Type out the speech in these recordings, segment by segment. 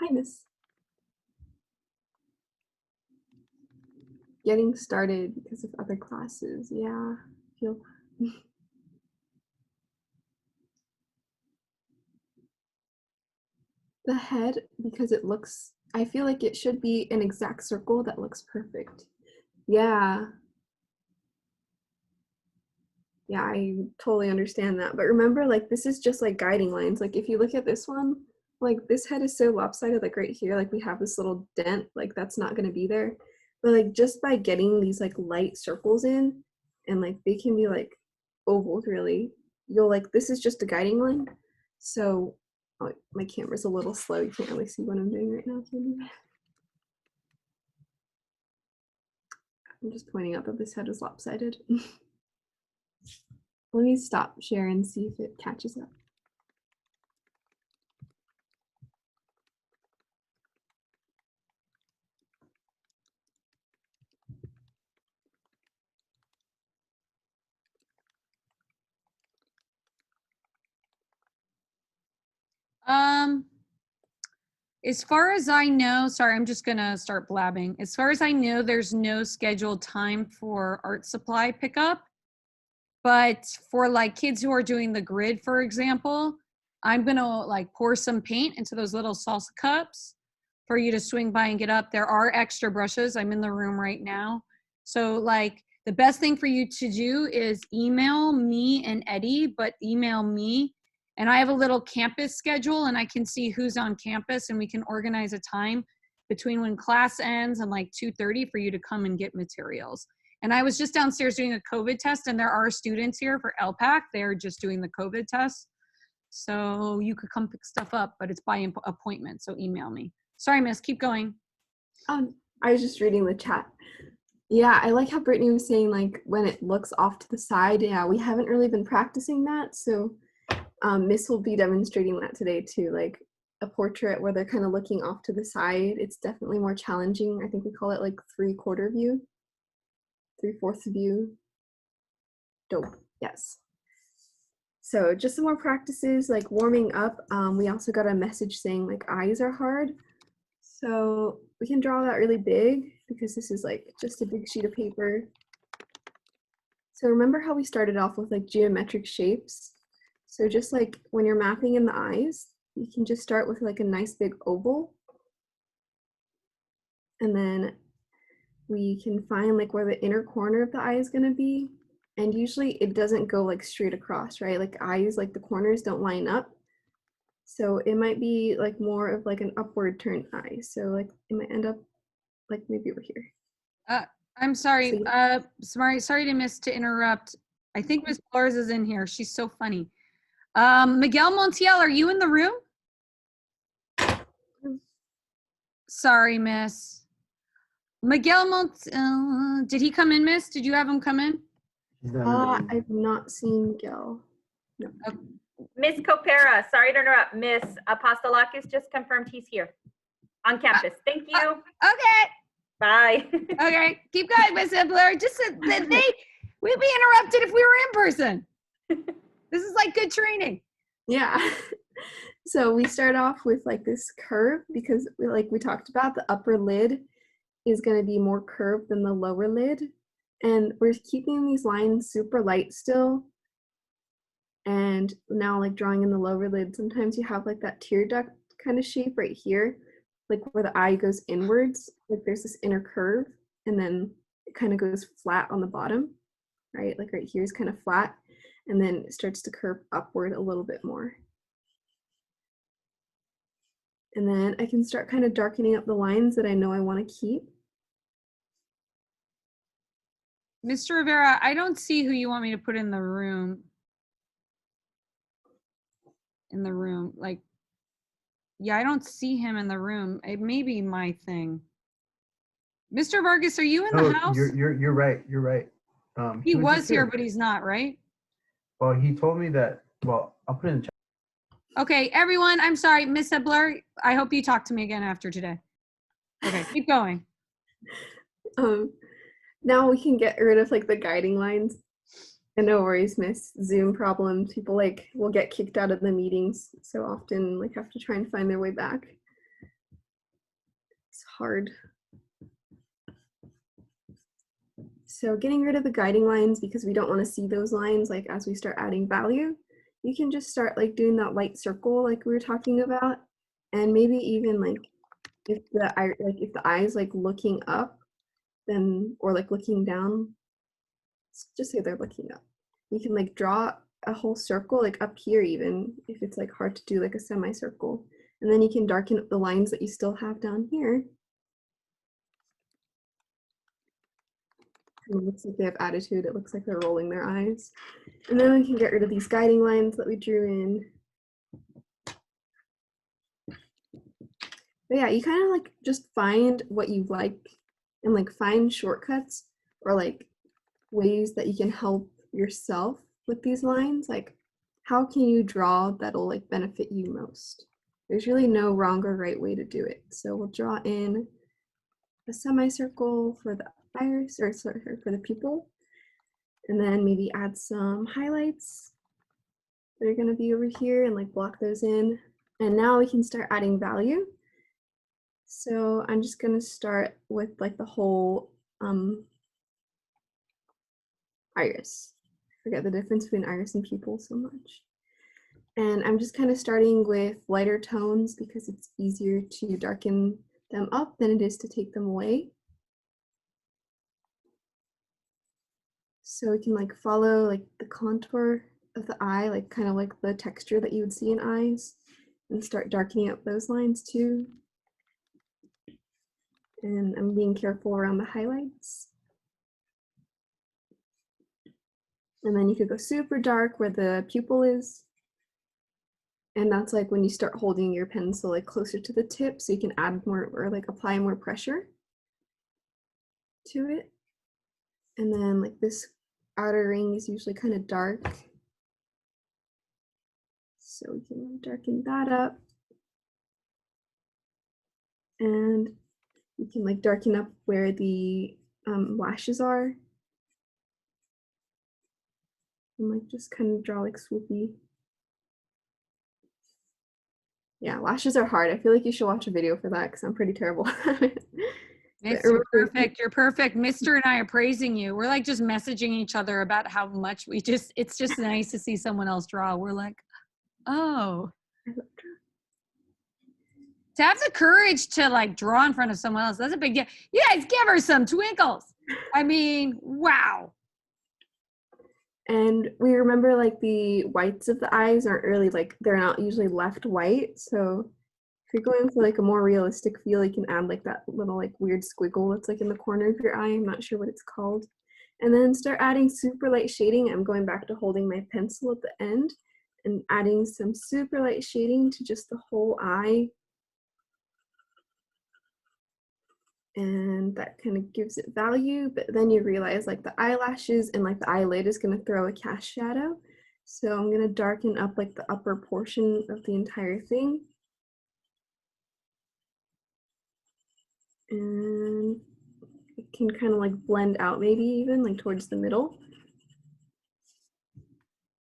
Hi, Miss. Getting started because of other classes. Yeah. Feel the head, because it looks, I feel like it should be an exact circle that looks perfect. Yeah. Yeah, I totally understand that. But remember, like, this is just like guiding lines. Like, if you look at this one, like, this head is so lopsided, like right here, like we have this little dent, like that's not going to be there. But like, just by getting these like light circles in, and like they can be like ovals really, you'll like, this is just a guiding line. So, oh, my camera's a little slow. You can't really see what I'm doing right now. I'm just pointing out that this head is lopsided. Let me stop share and see if it catches up. As far as I know, sorry, I'm just gonna start blabbing. As far as I know, there's no scheduled time for art supply pickup. But for like kids who are doing the grid, for example, I'm gonna like pour some paint into those little salsa cups for you to swing by and get up. There are extra brushes. I'm in the room right now. So like the best thing for you to do is email me and Eddie, but email me. And I have a little campus schedule and I can see who's on campus and we can organize a time between when class ends and like 2:30 for you to come and get materials. And I was just downstairs doing a COVID test and there are students here for LPAC. They're just doing the COVID test. So you could come pick stuff up, but it's by appointment. So email me. Sorry, miss, keep going. I was just reading the chat. Yeah, I like how Brittany was saying, like, when it looks off to the side. Yeah, we haven't really been practicing that. So Miss will be demonstrating that today too, like a portrait where they're kind of looking off to the side. It's definitely more challenging. I think we call it like 3/4 view, 3/4 view. Dope, yes. So just some more practices, like warming up. We also got a message saying like eyes are hard. So we can draw that really big because this is like just a big sheet of paper. So remember how we started off with like geometric shapes? So just like when you're mapping in the eyes, you can just start with like a nice big oval. And then we can find like where the inner corner of the eye is gonna be. And usually it doesn't go like straight across, right? Like eyes, like the corners don't line up. So it might be like more of like an upward turned eye. So like it might end up like maybe over here. I'm sorry. So, Sorry to interrupt. I think Miss Flores is in here. She's so funny. Miguel Montiel, are you in the room? Sorry, Miss. Miguel Montiel, did he come in, Miss? Did you have him come in? I've not seen Miguel. No. Okay. Miss Copera, sorry to interrupt. Miss Apostolakis just confirmed he's here on campus. Thank you. Okay. Bye. Okay, keep going, Miss Hibler. Just we'd be interrupted if we were in person. This is like good training. Yeah. So we start off with like this curve because like we talked about, the upper lid is going to be more curved than the lower lid. And we're keeping these lines super light still. And now like drawing in the lower lid, sometimes you have like that tear duct kind of shape right here, like where the eye goes inwards, like there's this inner curve and then it kind of goes flat on the bottom, right? Like right here is kind of flat and then it starts to curve upward a little bit more. And then I can start kind of darkening up the lines that I know I want to keep. Mr. Rivera, I don't see who you want me to put in the room. Like, yeah, I don't see him in the room. It may be my thing. Mr. Vargas, are you in the house? You're right. You're right. He was here, but he's not, right? Well, he told me that. Well, I'll put it in the chat. Okay, everyone, I'm sorry, Miss Hibler. I hope you talk to me again after today. Okay, keep going. Now we can get rid of like the guiding lines. And no worries, Miss. Zoom problems. People like will get kicked out of the meetings so often, like have to try and find their way back. hard. So getting rid of the guiding lines because we don't want to see those lines like as we start adding value. You can just start like doing that light circle like we were talking about, and maybe even like if the eye is like looking up, then or like looking down, just say they're looking up. You can like draw a whole circle like up here even if it's like hard to do like a semicircle, and then you can darken up the lines that you still have down here. It looks like they have attitude. It looks like they're rolling their eyes. And then we can get rid of these guiding lines that we drew in. But yeah, you kind of like just find what you like and like find shortcuts or like ways that you can help yourself with these lines. Like how can you draw that'll like benefit you most? There's really no wrong or right way to do it. So we'll draw in a semicircle for the iris, or sorry, for the pupil, and then maybe add some highlights that are going to be over here and like block those in. And now we can start adding value. So I'm just going to start with like the whole iris. I forget the difference between iris and pupil so much. And I'm just kind of starting with lighter tones because it's easier to darken them up than it is to take them away. So we can like follow like the contour of the eye, like kind of like the texture that you would see in eyes, and start darkening up those lines too. And I'm being careful around the highlights. And then you could go super dark where the pupil is. And that's like when you start holding your pencil like closer to the tip, so you can add more or like apply more pressure to it. And then like this outer ring is usually kind of dark. So we can darken that up. And you can like darken up where the lashes are. And like just kind of draw like swoopy. Yeah, lashes are hard. I feel like you should watch a video for that because I'm pretty terrible at it. You're perfect. You're perfect. Mr. and I are praising you. We're like just messaging each other about how much it's just nice to see someone else draw. We're like, oh. To have the courage to like draw in front of someone else, that's a big deal. You guys give her some twinkles. I mean, wow. And we remember like the whites of the eyes aren't really like, they're not usually left white. So if you're going for like a more realistic feel, you can add like that little like weird squiggle that's like in the corner of your eye. I'm not sure what it's called. And then start adding super light shading. I'm going back to holding my pencil at the end and adding some super light shading to just the whole eye. And that kind of gives it value, but then you realize like the eyelashes and like the eyelid is going to throw a cast shadow. So I'm going to darken up like the upper portion of the entire thing. And it can kind of like blend out maybe even like towards the middle.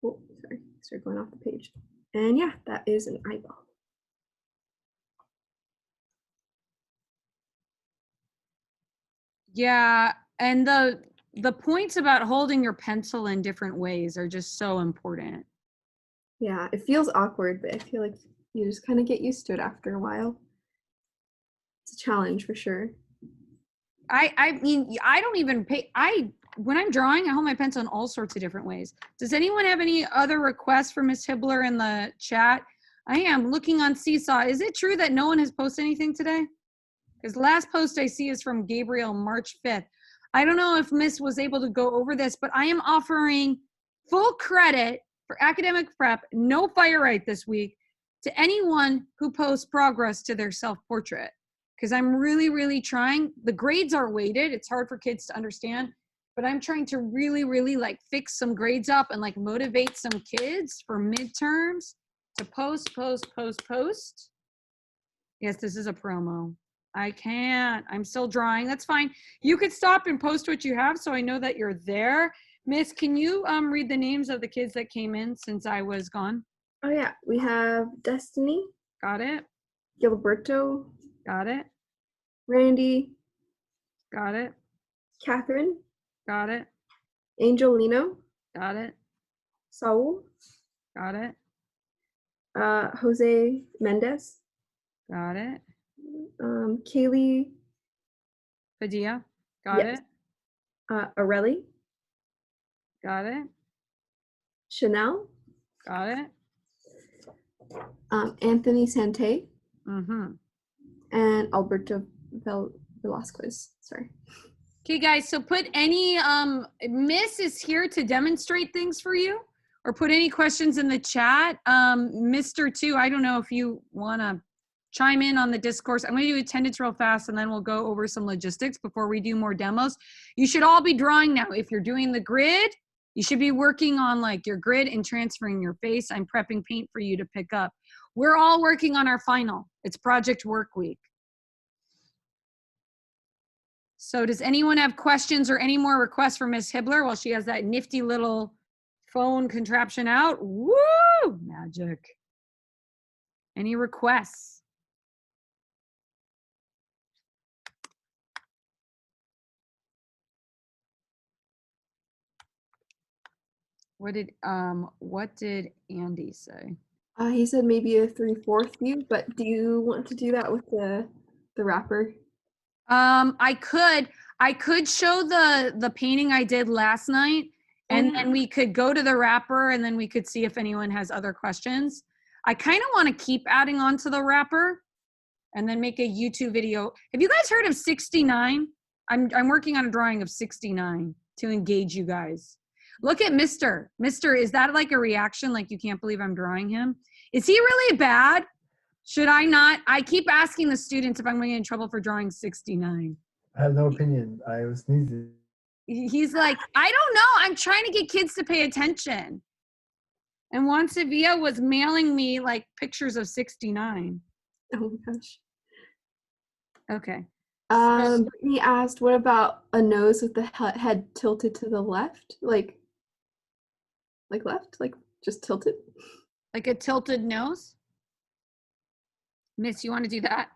Oh, sorry, start going off the page. And yeah, that is an eyeball. Yeah, and the points about holding your pencil in different ways are just so important. Yeah, it feels awkward, but I feel like you just kind of get used to it after a while. It's a challenge for sure. I mean, I don't even pay. When I'm drawing, I hold my pencil in all sorts of different ways. Does anyone have any other requests for Miss Hibler in the chat? I am looking on Seesaw. Is it true that no one has posted anything today? Because the last post I see is from Gabriel, March 5th. I don't know if Miss was able to go over this, but I am offering full credit for academic prep, no fire right this week, to anyone who posts progress to their self-portrait. Because I'm really, really trying. The grades are weighted. It's hard for kids to understand. But I'm trying to really, really like fix some grades up and like motivate some kids for midterms to post. Yes, this is a promo. I can't. I'm still drawing. That's fine. You could stop and post what you have so I know that you're there. Miss, can you read the names of the kids that came in since I was gone? Oh yeah, we have Destiny. Got it. Gilberto. Got it. Randy, Got it. Catherine, Got it. Angelino, Got it. Saul, Got it. Jose Mendez, Got it. Kaylee, Padilla. Got yes. it. Areli, Got it. Chanel, Got it. Anthony Sante, Mm-hmm. and Alberto Velasquez. Sorry. Okay, guys, so put any, Miss is here to demonstrate things for you, or put any questions in the chat. Mr. Two, I don't know if you want to chime in on the discourse. I'm going to do attendance real fast, and then we'll go over some logistics before we do more demos. You should all be drawing now. If you're doing the grid, you should be working on like your grid and transferring your face. I'm prepping paint for you to pick up. We're all working on our final. It's project work week. So does anyone have questions or any more requests for Miss Hibler while she has that nifty little phone contraption out? Woo! Magic. Any requests? What did Andy say? He said maybe a 3/4 view, but do you want to do that with the wrapper? I could show the painting I did last night, and then we could go to the wrapper, and then we could see if anyone has other questions. I kind of want to keep adding on to the wrapper and then make a YouTube video. Have you guys heard of 69? I'm working on a drawing of 69 to engage you guys. Look at Mr. Is that like a reaction? Like you can't believe I'm drawing him? Is he really bad? Should I not? I keep asking the students if I'm going to get in trouble for drawing 69. I have no opinion. I was sneezing. He's like, I don't know. I'm trying to get kids to pay attention. And Juan Sevilla was mailing me like pictures of 69. Oh my gosh. Okay. He asked, what about a nose with the head tilted to the left? Like left? Like just tilted? Like a tilted nose? Miss, you want to do that?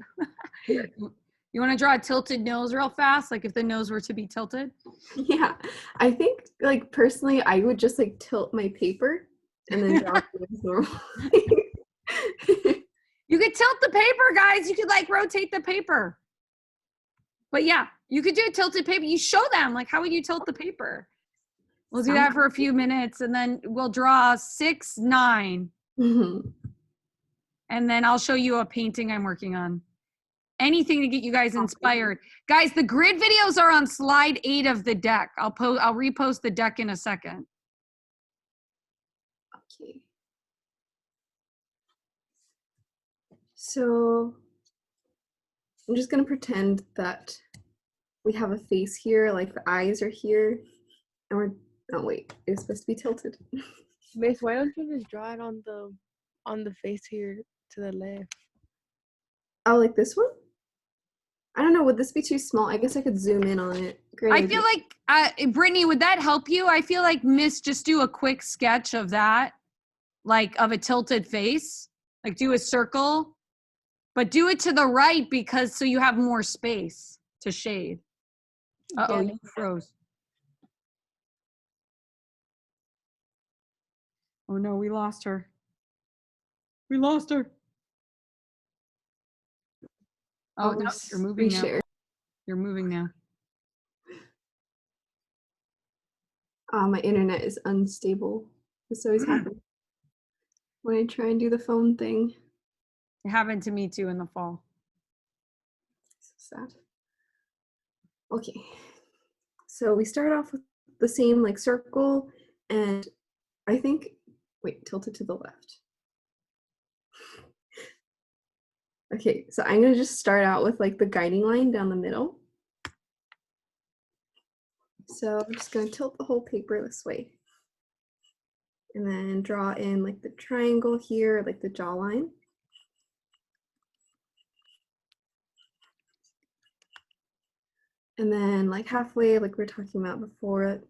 You want to draw a tilted nose real fast? Like if the nose were to be tilted? Yeah. I think like personally I would just like tilt my paper and then draw it normal. You could tilt the paper, guys. You could like rotate the paper. But yeah, you could do a tilted paper. You show them like how would you tilt the paper? We'll do that for a few minutes and then we'll draw 6, 9. Mhm. And then I'll show you a painting I'm working on. Anything to get you guys inspired. Guys, the grid videos are on slide 8 of the deck. I'll repost the deck in a second. Okay. So I'm just gonna pretend that we have a face here, like the eyes are here, and we're, oh wait, it's supposed to be tilted. Miss, why don't you just draw it on the face here to the left? Oh, like this one? I don't know, would this be too small? I guess I could zoom in on it. Great I idea. feel like, Brittany, would that help you? I feel like Miss, just do a quick sketch of that, like of a tilted face. Like do a circle, but do it to the right because so you have more space to shade. Uh-oh, Yeah. you froze. Oh no, we lost her. We lost her. Oh, no, you're moving now. Reshare. You're moving now. My internet is unstable. This always happens when I try and do the phone thing. It happened to me too in the fall. So sad. Okay, so we start off with the same like circle, and I think, wait, tilt it to the left. Okay, so I'm gonna just start out with like the guiding line down the middle. So I'm just gonna tilt the whole paper this way. And then draw in like the triangle here, like the jawline. And then like halfway, like we were talking about before,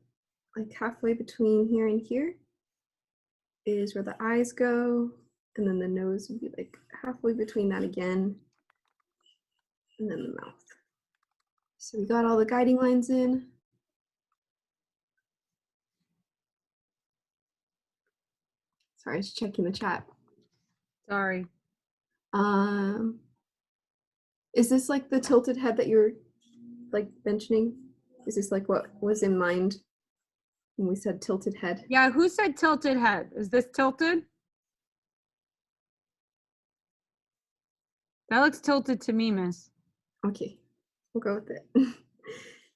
like halfway between here and here is where the eyes go. And then the nose would be like halfway between that again. And then the mouth. So we got all the guiding lines in. Sorry, just checking the chat. Sorry. Is this like the tilted head that you're like mentioning? Is this like what was in mind when we said tilted head? Yeah, who said tilted head? Is this tilted? That looks tilted to me, miss. Okay, we'll go with it.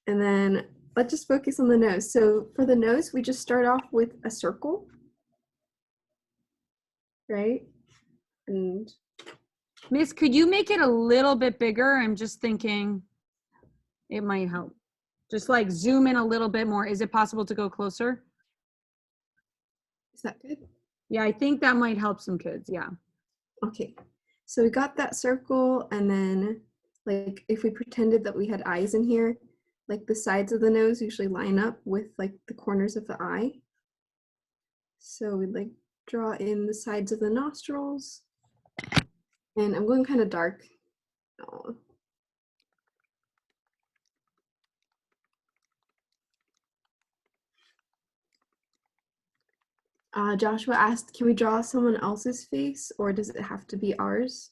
And then let's just focus on the nose. So for the nose, we just start off with a circle, right? And Miss, could you make it a little bit bigger? I'm just thinking it might help. Just like zoom in a little bit more. Is it possible to go closer? is that good? Yeah, I think that might help some kids. Yeah. Okay, so we got that circle, and then like if we pretended that we had eyes in here, like the sides of the nose usually line up with like the corners of the eye. So we'd like draw in the sides of the nostrils, and I'm going kind of dark. Oh. Joshua asked, can we draw someone else's face or does it have to be ours?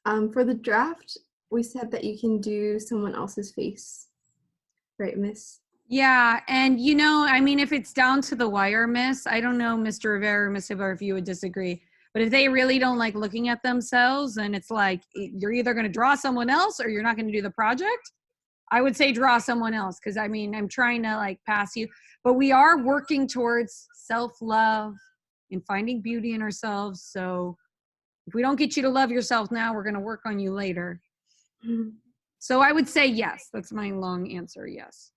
For the draft, we said that you can do someone else's face. Right, miss? Yeah, and you know, I mean, if it's down to the wire, miss, I don't know, Mr. Rivera or Miss Hibler, if you would disagree, but if they really don't like looking at themselves and it's like, you're either going to draw someone else or you're not going to do the project, I would say draw someone else. Cause I mean, I'm trying to like pass you, but we are working towards self-love and finding beauty in ourselves. So if we don't get you to love yourself now, we're going to work on you later. So I would say yes. That's my long answer. Yes.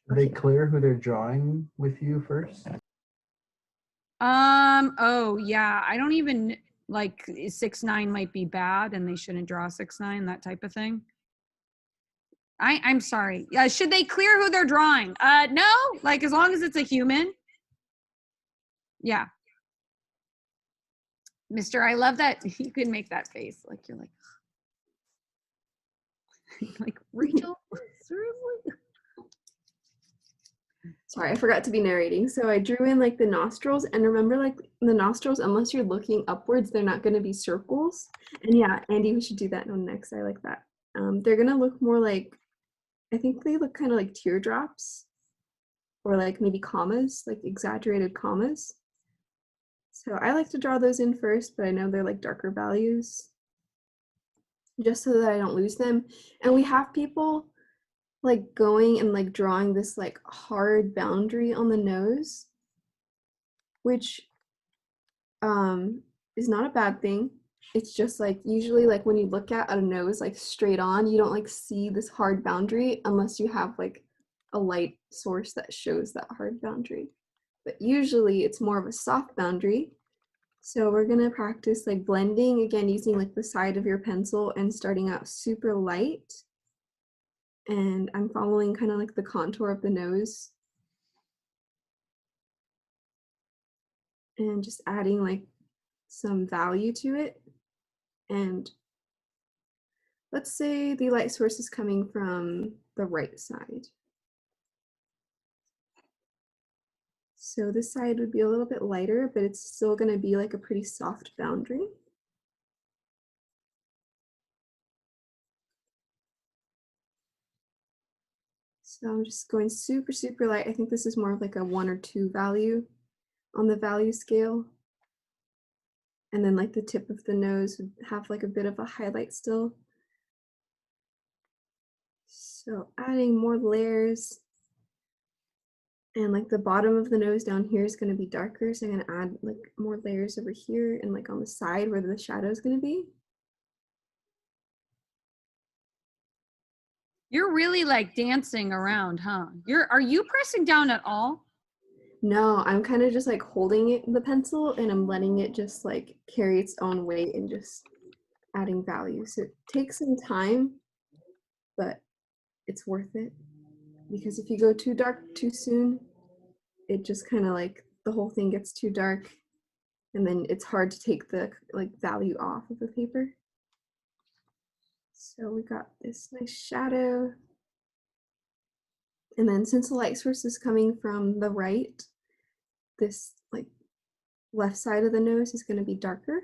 Are they clear who they're drawing with you first? Oh yeah, I don't even like 6'9" might be bad and they shouldn't draw 6'9", that type of thing. I'm sorry. Should they clear who they're drawing? No, like as long as it's a human. Yeah. Mister, I love that you can make that face. Like you're like Rachel, seriously? Sorry, I forgot to be narrating. So I drew in like the nostrils, and remember like the nostrils, unless you're looking upwards, they're not going to be circles. And yeah, Andy, we should do that one next. I like that. They're going to look more like, I think they look kind of like teardrops or like maybe commas, like exaggerated commas. So I like to draw those in first, but I know they're like darker values just so that I don't lose them. And we have people like going and like drawing this like hard boundary on the nose, which is not a bad thing. It's just like usually like when you look at a nose like straight on, you don't like see this hard boundary unless you have like a light source that shows that hard boundary. But usually it's more of a soft boundary. So we're gonna practice like blending, again using like the side of your pencil and starting out super light. And I'm following kind of like the contour of the nose. And just adding like some value to it. And let's say the light source is coming from the right side. So this side would be a little bit lighter, but it's still going to be like a pretty soft boundary. So I'm just going super, super light. I think this is more of like a 1 or 2 value on the value scale. And then like the tip of the nose would have like a bit of a highlight still. So adding more layers. And like the bottom of the nose down here is going to be darker. So I'm going to add like more layers over here and like on the side where the shadow is going to be. You're really like dancing around, huh? Are you pressing down at all? No, I'm kind of just like holding it, the pencil, and I'm letting it just like carry its own weight and just adding value. So it takes some time, but it's worth it. Because if you go too dark too soon, it just kind of like the whole thing gets too dark and then it's hard to take the like value off of the paper. So we got this nice shadow. And then since the light source is coming from the right, this like left side of the nose is going to be darker.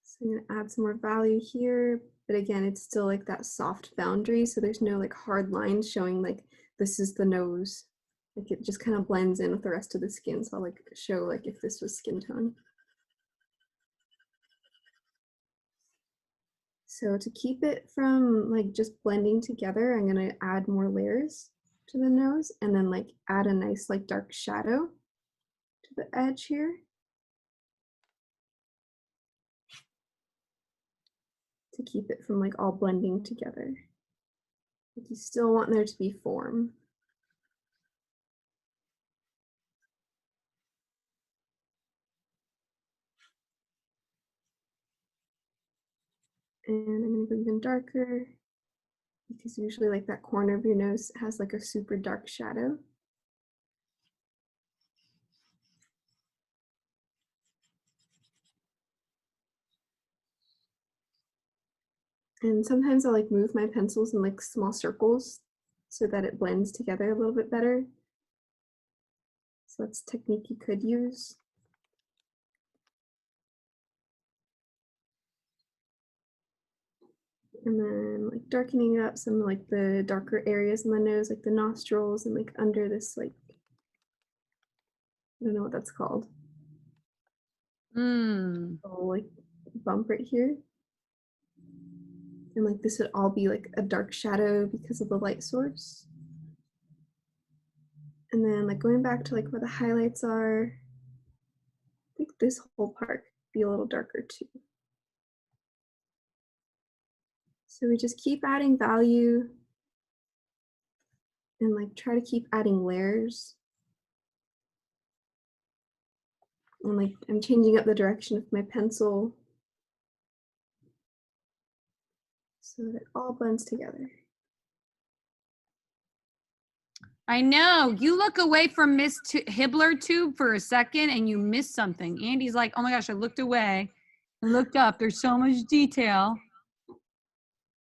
So I'm going to add some more value here, but again, it's still like that soft boundary. So there's no like hard lines showing like this is the nose. Like it just kind of blends in with the rest of the skin. So I'll like show like if this was skin tone. So to keep it from like just blending together, I'm gonna add more layers to the nose and then like add a nice like dark shadow to the edge here. To keep it from like all blending together. But you still want there to be form. And I'm gonna go even darker because usually like that corner of your nose has like a super dark shadow. And sometimes I'll like move my pencils in like small circles so that it blends together a little bit better. So that's a technique you could use. And then like darkening up some like the darker areas in the nose, like the nostrils and like under this like, I don't know what that's called. Mm. Little like bump right here. And like this would all be like a dark shadow because of the light source. And then like going back to like where the highlights are, I think this whole part could be a little darker too. So we just keep adding value and like try to keep adding layers. And like I'm changing up the direction of my pencil so that it all blends together. I know. You look away from Miss Hibler tube for a second and you miss something. Andy's like, oh my gosh, I looked away and looked up. There's so much detail.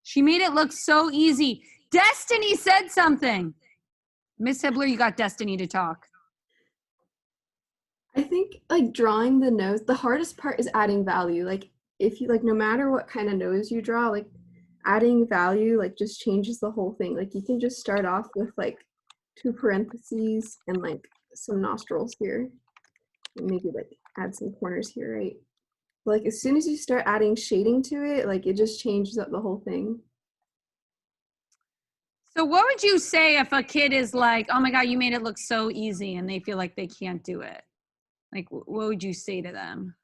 She made it look so easy. Destiny said something. Miss Hibler, you got Destiny to talk. I think like drawing the nose, the hardest part is adding value. Like if you like, no matter what kind of nose you draw, like adding value like just changes the whole thing. Like you can just start off with like 2 parentheses and like some nostrils here. And maybe like add some corners here, right? But, like as soon as you start adding shading to it, like it just changes up the whole thing. So what would you say if a kid is like, oh my God, you made it look so easy and they feel like they can't do it? Like, what would you say to them?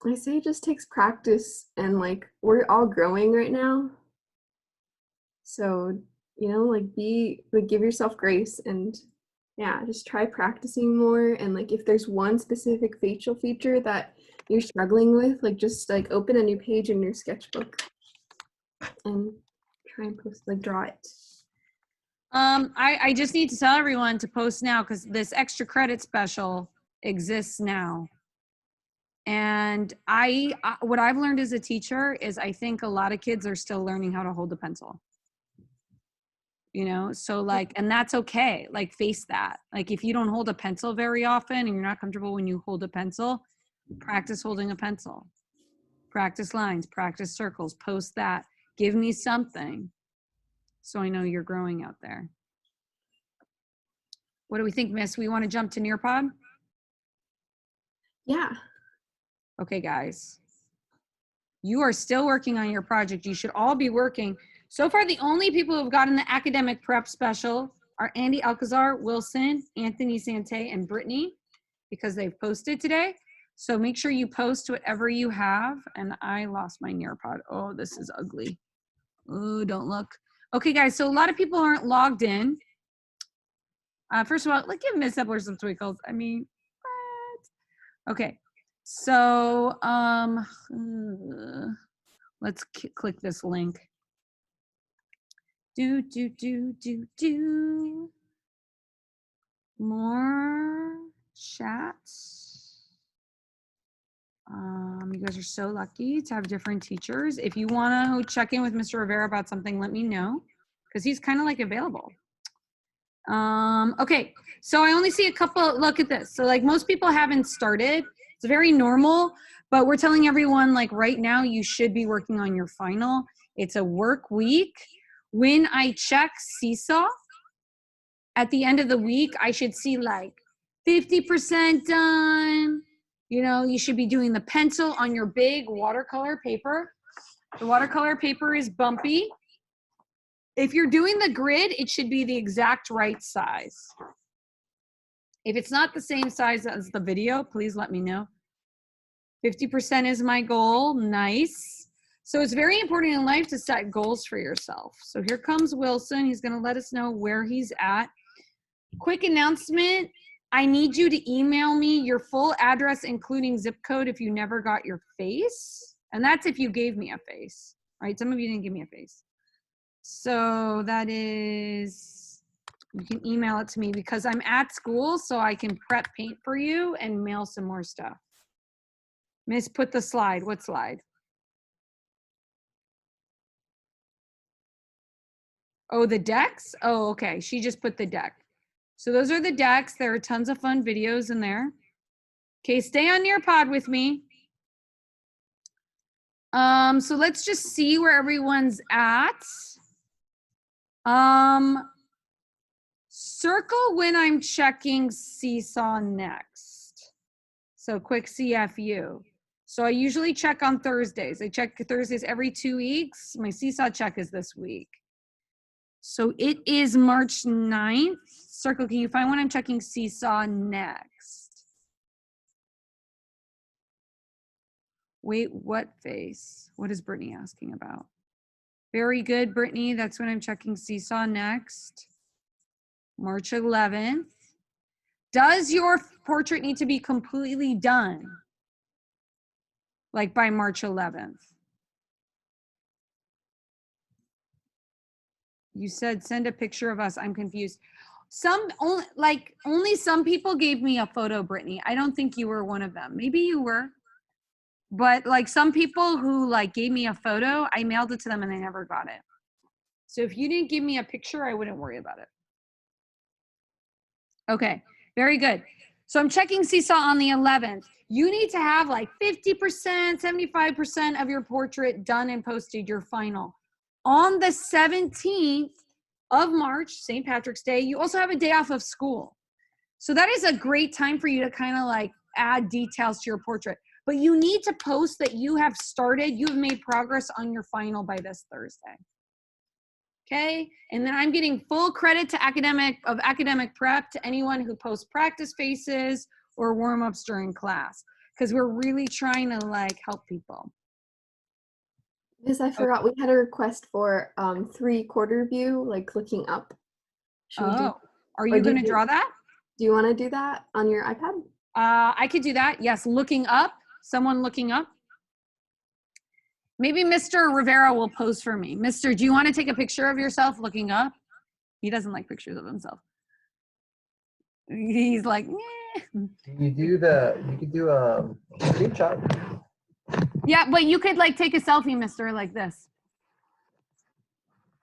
I say it just takes practice and like we're all growing right now. So, you know, like give yourself grace and yeah, just try practicing more. And like if there's one specific facial feature that you're struggling with, like just like open a new page in your sketchbook and try and draw it. I just need to tell everyone to post now because this extra credit special exists now. And what I've learned as a teacher is I think a lot of kids are still learning how to hold a pencil. You know, so like, and that's okay. Like face that. Like if you don't hold a pencil very often and you're not comfortable when you hold a pencil, practice holding a pencil. Practice lines, practice circles, post that. Give me something so I know you're growing out there. What do we think, Miss? We want to jump to Nearpod? Yeah. Okay, guys. You are still working on your project. You should all be working. So far, the only people who have gotten the academic prep special are Andy Alcazar, Wilson, Anthony Sante, and Brittany, because they've posted today. So make sure you post whatever you have. And I lost my Nearpod. Oh, this is ugly. Oh, don't look. Okay, guys. So a lot of people aren't logged in. First of all, let's give Miss Hibler some twinkles. I mean, what? Okay. So let's click this link. Do more chats. You guys are so lucky to have different teachers. If you want to check in with Mr. Rivera about something, let me know, because he's kind of like available. Okay, so I only see a couple. Look at this. So like most people haven't started. It's very normal, but we're telling everyone like right now you should be working on your final. It's a work week. When I check Seesaw at the end of the week, I should see like 50% done. You know, you should be doing the pencil on your big watercolor paper. The watercolor paper is bumpy. If you're doing the grid, it should be the exact right size. If it's not the same size as the video, please let me know. 50% is my goal. Nice. So it's very important in life to set goals for yourself. So here comes Wilson. He's going to let us know where he's at. Quick announcement. I need you to email me your full address, including zip code, if you never got your face. And that's if you gave me a face, right? Some of you didn't give me a face. So that is, you can email it to me because I'm at school, so I can prep paint for you and mail some more stuff. Miss, put the slide. What slide? Oh, the decks? Oh, okay. She just put the deck. So those are the decks. There are tons of fun videos in there. Okay, stay on your pod with me. So let's just see where everyone's at. Circle when I'm checking Seesaw next. So quick CFU. So I usually check on Thursdays. I check Thursdays every 2 weeks. My Seesaw check is this week. So it is March 9th. Circle, can you find when I'm checking Seesaw next? Wait, what face? What is Brittany asking about? Very good, Brittany. That's when I'm checking Seesaw next. March 11th. Does your portrait need to be completely done? Like by March 11th? You said send a picture of us. I'm confused. Only some people gave me a photo, Brittany. I don't think you were one of them. Maybe you were. But like some people who like gave me a photo, I mailed it to them and they never got it. So if you didn't give me a picture, I wouldn't worry about it. Okay, very good. So I'm checking Seesaw on the 11th. You need to have like 50%, 75% of your portrait done and posted, your final. On the 17th of March, St. Patrick's Day, you also have a day off of school. So that is a great time for you to kind of like add details to your portrait. But you need to post that you have started, you've made progress on your final by this Thursday. Okay, and then I'm getting full credit to academic prep to anyone who posts practice faces or warm-ups during class, because we're really trying to like help people. Because I forgot we had a request for 3/4 view, like looking up. Are you going to draw that? Do you want to do that on your iPad? I could do that. Yes, looking up. Someone looking up. Maybe Mr. Rivera will pose for me. Mister, do you want to take a picture of yourself looking up? He doesn't like pictures of himself. He's like, eh. You could do a screenshot. Yeah, but you could like take a selfie, mister, like this.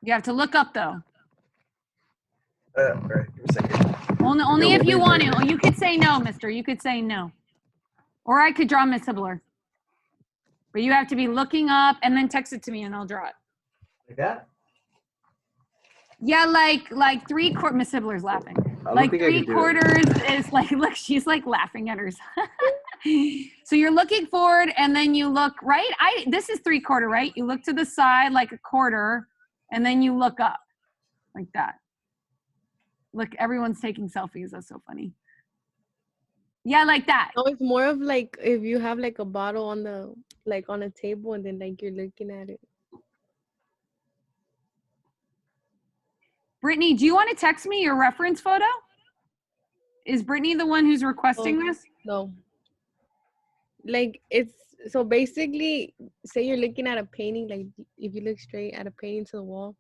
You have to look up though. All right, give me a second. Only if you want to. You could say no, mister. You could say no. Or I could draw Miss Hibler. But you have to be looking up and then text it to me and I'll draw it. Like that? Yeah, like 3/4. Miss Hibler's laughing. Like 3/4 is like, look, she's like laughing at herself. So you're looking forward and then you look right. This is 3/4, right? You look to the side like a quarter and then you look up like that. Look, everyone's taking selfies. That's so funny. Yeah, like that. No, it's more of like if you have like a bottle on the on a table and then like you're looking at it. Brittany, do you want to text me your reference photo? Is Brittany the one who's requesting this? No. Like it's so basically, say you're looking at a painting, like if you look straight at a painting to the wall,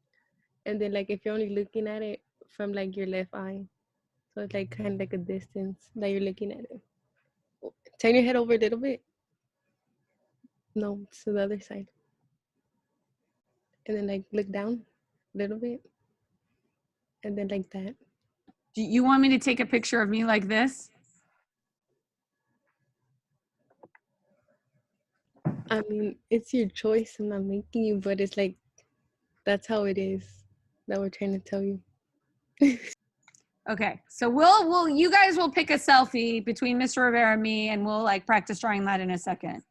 and then like if you're only looking at it from like your left eye, so it's like kind of like a distance that you're looking at it. Turn your head over a little bit. No, it's to the other side. And then like look down a little bit. And then like that. Do you want me to take a picture of me like this? I mean, it's your choice. I'm not making you, but it's like, that's how it is that we're trying to tell you. Okay, so you guys will pick a selfie between Mr. Rivera and me, and we'll like practice drawing that in a second.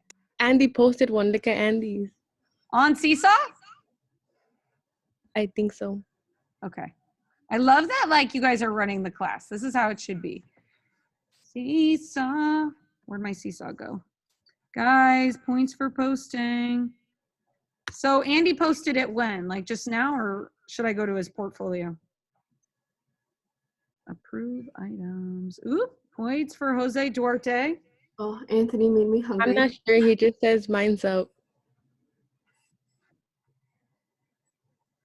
Andy posted one. Look at Andy's. On Seesaw? I think so. Okay. I love that like you guys are running the class. This is how it should be. Seesaw. Where'd my seesaw go? Guys, points for posting. So Andy posted it when? Like just now, or should I go to his portfolio? Approve items. Ooh, points for Jose Duarte. Oh, Anthony made me hungry. I'm not sure. He just says mine's up.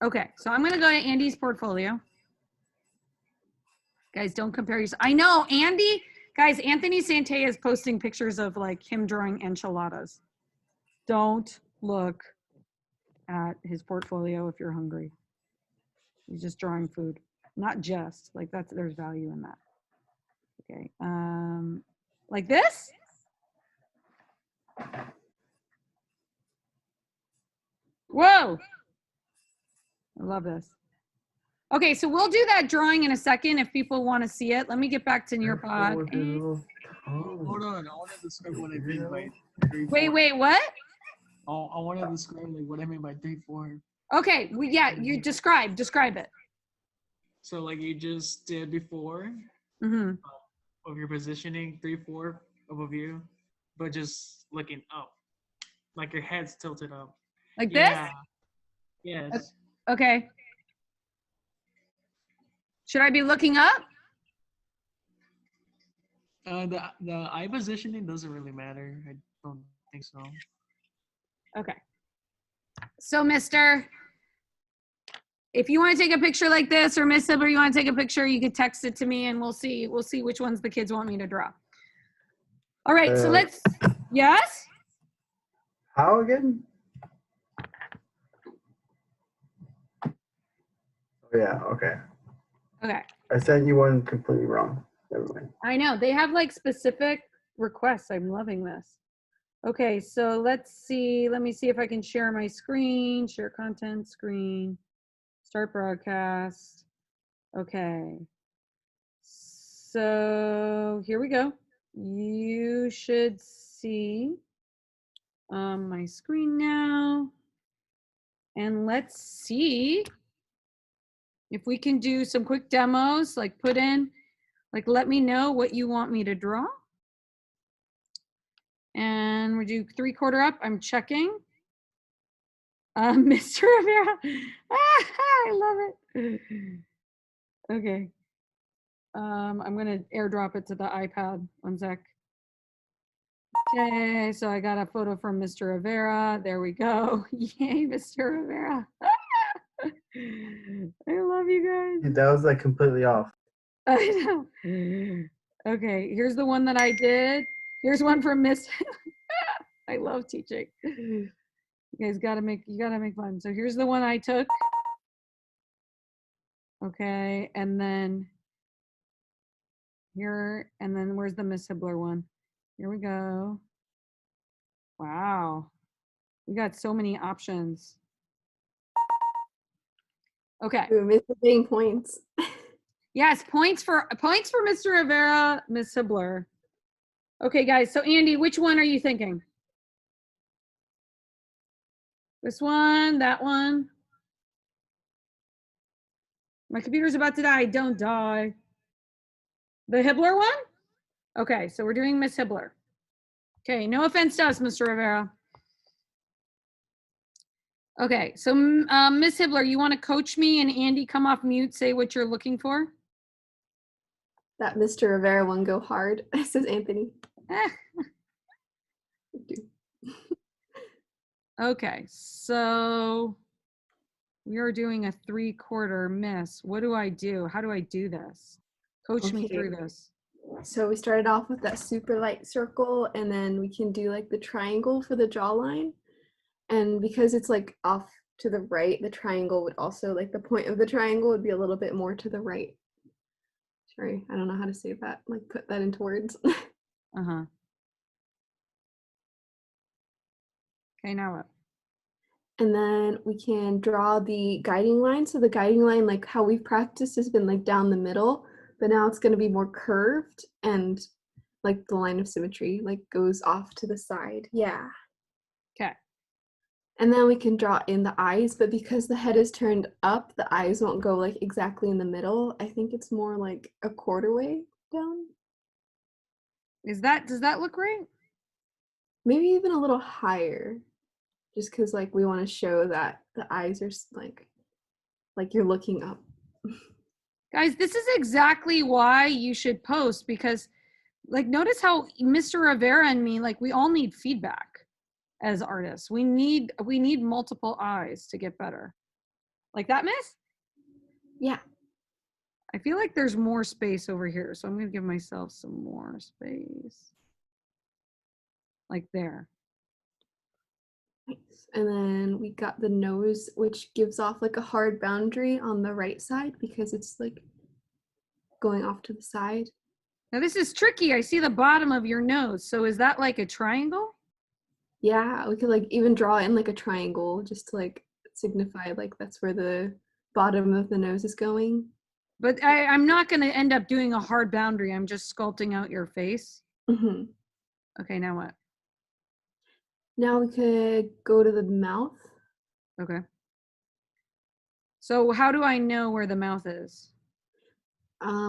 Okay, so I'm gonna go to Andy's portfolio. Guys, don't compare yourself. I know, Andy. Guys, Anthony Santea is posting pictures of like him drawing enchiladas. Don't look at his portfolio if you're hungry. He's just drawing food, not just like that's. There's value in that. Okay, like this. Whoa, I love this. Okay, so we'll do that drawing in a second if people want to see it. Let me get back to Nearpod. Hold on, I want to describe what I mean by 3, 4. Wait, what? I want to describe like what I mean by 3, 4. Okay, yeah, you describe it. So like you just did before Mm-hmm. of your positioning, 3, 4 above you, but just looking up, like your head's tilted up. Like this? Yes. Okay. Should I be looking up? The eye positioning doesn't really matter. I don't think so. Okay. So, Mister, if you want to take a picture like this, or Miss Hibler, you want to take a picture, you could text it to me, and we'll see which ones the kids want me to draw. All right. So let's. Yes. How again? Oh, yeah, okay. Okay. I sent you one completely wrong. Never mind. I know they have like specific requests. I'm loving this. Okay, so let's see. Let me see if I can share my screen. Share content screen. Start broadcast. Okay. So here we go. You should see my screen now. And let's see if we can do some quick demos, like put in, like let me know what you want me to draw. And we do 3/4 up. I'm checking. Mr. Rivera. I love it. Okay. I'm gonna airdrop it to the iPad. One sec. Okay, so I got a photo from Mr. Rivera. There we go. Yay, Mr. Rivera. I love you guys. That was like completely off. I know. Okay, here's the one that I did. Here's one from Miss. I love teaching. You guys gotta make fun. So here's the one I took. Okay, and then here, and then where's the Miss Hibler one? Here we go. Wow, we got so many options. Okay. Ooh, missing points. Yes, points for Mr. Rivera, Miss Hibler. Okay, guys. So Andy, which one are you thinking? This one, that one. My computer's about to die. Don't die. The Hibler one? Okay, so we're doing Miss Hibler. Okay, no offense to us, Mr. Rivera. Okay, so Miss Hibler, you want to coach me and Andy come off mute, say what you're looking for? That Mr. Rivera one go hard, says Anthony. Okay, so we are doing a 3/4 miss. What do I do? How do I do this? Coach me through this. So we started off with that super light circle, and then we can do like the triangle for the jawline. And because it's like off to the right, the triangle would also, like the point of the triangle would be a little bit more to the right. Sorry, I don't know how to say that, like put that into words. Uh-huh. Okay, now what? And then we can draw the guiding line. So the guiding line, like how we've practiced, has been like down the middle, but now it's going to be more curved and like the line of symmetry like goes off to the side. Yeah. Okay. And then we can draw in the eyes, but because the head is turned up, the eyes won't go like exactly in the middle. I think it's more like a quarter way down. Does that look right? Maybe even a little higher. Just because like we want to show that the eyes are like you're looking up. Guys, this is exactly why you should post, because like notice how Mr. Rivera and me, like we all need feedback as artists. We need multiple eyes to get better. Like that, miss? Yeah. I feel like there's more space over here, so I'm gonna give myself some more space. Like there. Nice. And then we got the nose, which gives off like a hard boundary on the right side because it's like going off to the side. Now this is tricky. I see the bottom of your nose. So is that like a triangle? Yeah, we could like even draw in like a triangle just to like signify like that's where the bottom of the nose is going. But I'm not gonna end up doing a hard boundary. I'm just sculpting out your face. Hmm. Okay, now what? Now we could go to the mouth. Okay. So how do I know where the mouth is?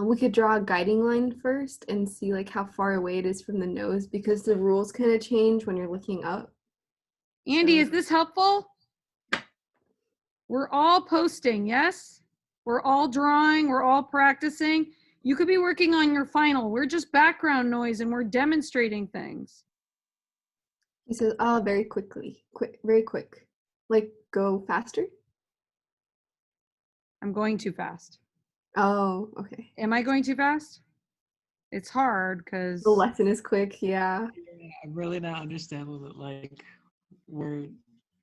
We could draw a guiding line first and see like how far away it is from the nose because the rules kind of change when you're looking up. Andy, So- is this helpful? We're all posting, yes? We're all drawing, we're all practicing. You could be working on your final. We're just background noise and we're demonstrating things. He says, "Oh, very quickly, very quick. Like go faster." I'm going too fast. Oh, okay. Am I going too fast? It's hard because The lesson is quick. Yeah. I'm really not understanding like we're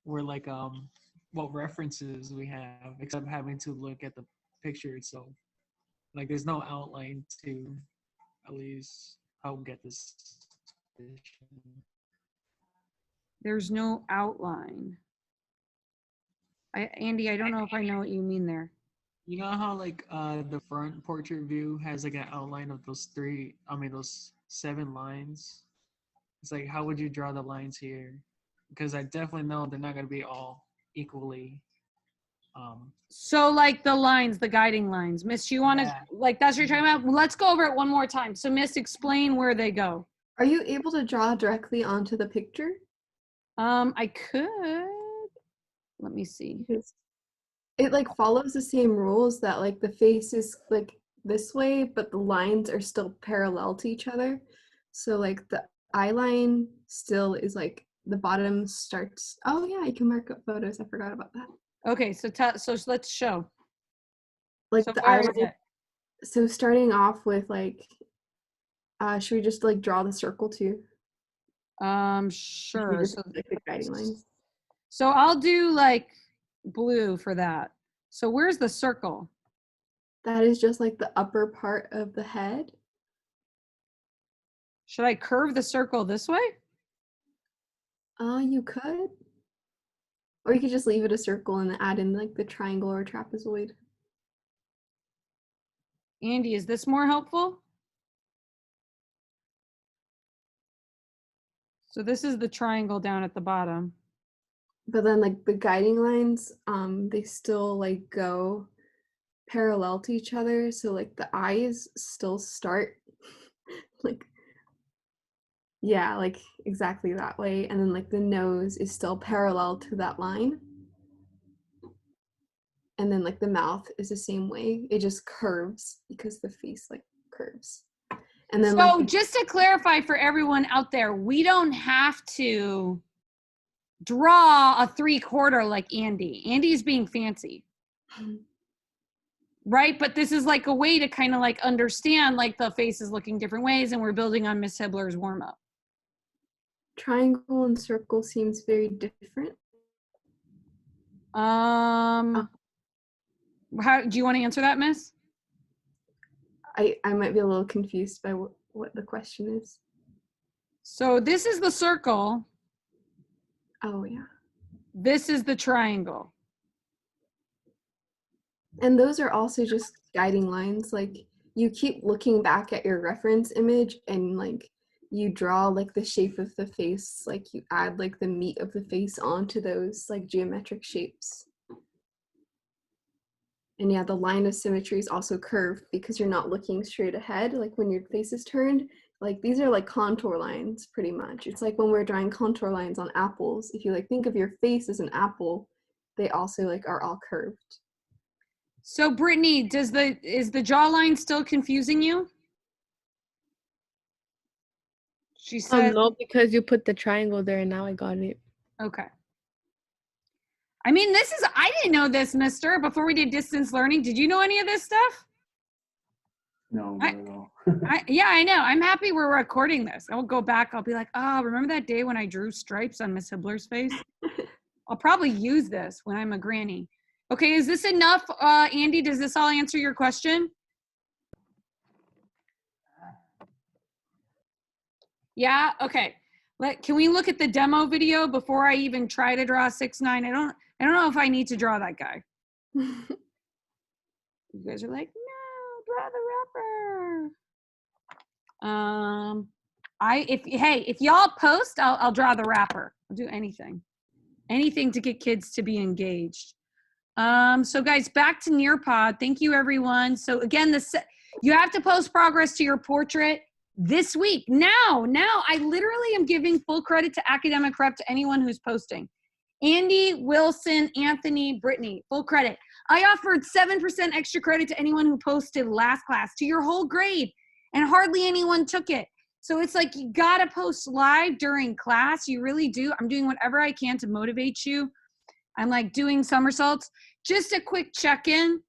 like what references we have except having to look at the picture itself. Like there's no outline to at least help get this. there's no outline. Andy, I don't know if I know what you mean there. You know how like the front portrait view has like an outline of those those 7 lines? It's like how would you draw the lines here? Because I definitely know they're not gonna be all equally So like the lines, the guiding lines. Miss, you want to, Yeah. like that's what you're talking about? Let's go over it one more time. So Miss, explain where they go. Are you able to draw directly onto the picture? I could. Let me see. Because it like follows the same rules that like the face is like this way, but the lines are still parallel to each other. So like the eye line still is like the bottom starts. Oh yeah, I can mark up photos. I forgot about that. Okay, so let's show. Like So the where eye is line. it? So starting off with like, should we just like draw the circle too? Should we Sure. just like the guiding lines? So I'll do like blue for that. So where's the circle? That is just like the upper part of the head. Should I curve the circle this way? You could. Or you could just leave it a circle and add in like the triangle or trapezoid. Andy, is this more helpful? So this is the triangle down at the bottom. But then like the guiding lines, they still like go parallel to each other. So like the eyes still start like, yeah, like exactly that way. And then like the nose is still parallel to that line. And then like the mouth is the same way. It just curves because the face like curves. And then So like just to clarify for everyone out there, we don't have to draw a 3/4 like Andy. Andy's being fancy. right? But this is like a way to kind of like understand like the face is looking different ways, and we're building on Miss Hibler's warm up. Triangle and circle seems very different. How do you want to answer that, Miss? I might be a little confused by what the question is. So this is the circle. Oh, yeah. This is the triangle. And those are also just guiding lines. Like, you keep looking back at your reference image and like you draw like the shape of the face, like you add like the meat of the face onto those like geometric shapes. And yeah, the line of symmetry is also curved because you're not looking straight ahead. Like when your face is turned, like these are like contour lines pretty much. It's like when we're drawing contour lines on apples. If you like think of your face as an apple, they also like are all curved. So Brittany, is the jawline still confusing you? She said, No, because you put the triangle there and now I got it. okay. I mean, I didn't know this, mister, before we did distance learning. Did you know any of this stuff? No, not at all. Yeah, I know. I'm happy we're recording this. I'll go back. I'll be like, oh, remember that day when I drew stripes on Miss Hibler's face? I'll probably use this when I'm a granny. Okay, is this enough, Andy? Does this all answer your question? Yeah, okay. Can we look at the demo video before I even try to draw 6'9"? I don't know if I need to draw that guy. You guys are like, no, draw the rapper. If y'all post, I'll draw the rapper. I'll do anything to get kids to be engaged. So guys, back to Nearpod. Thank you, everyone. So again, you have to post progress to your portrait this week. Now, I literally am giving full credit to Academic Prep to anyone who's posting. Andy, Wilson, Anthony, Brittany, full credit. I offered 7% extra credit to anyone who posted last class to your whole grade, and hardly anyone took it. So it's like, you gotta post live during class. You really do. I'm doing whatever I can to motivate you. I'm like doing somersaults. Just a quick check-in.